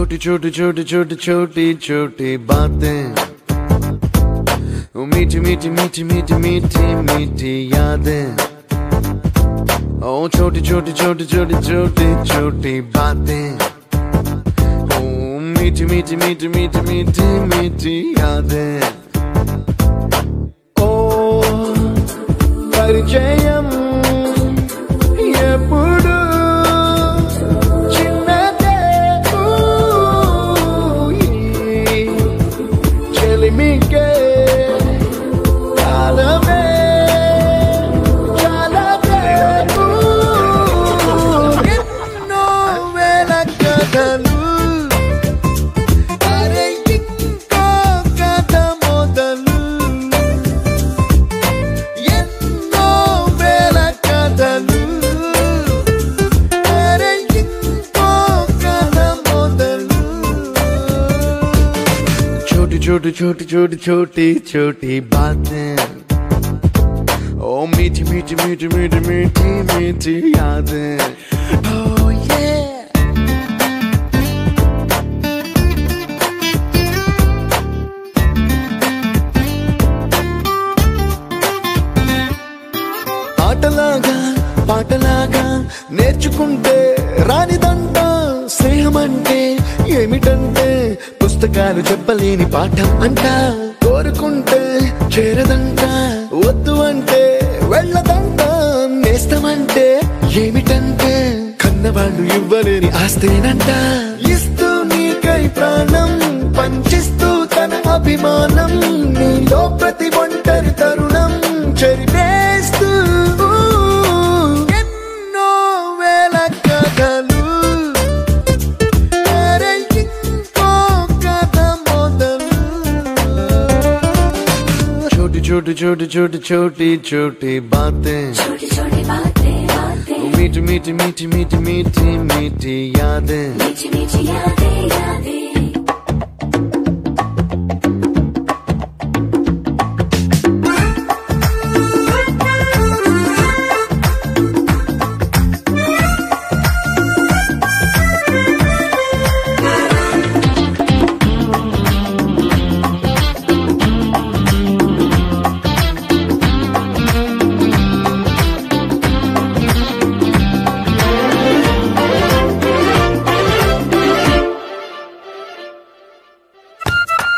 छोटी छोटी छोटी छोटी छोटी छोटी बातें, मीठी मीठी मीठी मीठी मीठी मीठी यादें। ओ छोटी छोटी छोटी छोटी छोटी छोटी बातें, ओ मीठी मीठी मीठी मीठी मीठी मीठी यादें। ओ परिचयम ఎప్పుడు చిన్నదే చెలిమికే కాలమే చాలా ఎన్నో వేల కథలు అరే ఇంకో కథ మొదలు ఎన్నో వేల కథలు छोटी छोटी छोटी छोटी छोटी बातें, ओ मीठी मीठी मीठी मीठी मीठी मीठी यादें। Oh yeah। ఆటలాగా పాటలాగా నేర్చుకుంటే రానిదంట స్నేహమంటే ఏమిటంటే పుస్తకాలు చెప్పలేని పాఠం అంట, కోరుకుంటే చేరదంట వద్దు అంటే వెళ్ళదంట, నేస్తమంటే ఏమిటంటే కన్నవాళ్ళు ఇవ్వలేని ఆస్తేనంట, ఇస్తూ నీకై ప్రాణం పంచిస్తూ తన అభిమానం, నీలో ప్రతి ఒంటరి తరుణం చెరిపేస్తూ ఎన్నో వేల కథలు छोटी छोटी छोटी छोटी छोटी बातें, मीठी मीठी मीठी मीठी मीठी मीठी यादें।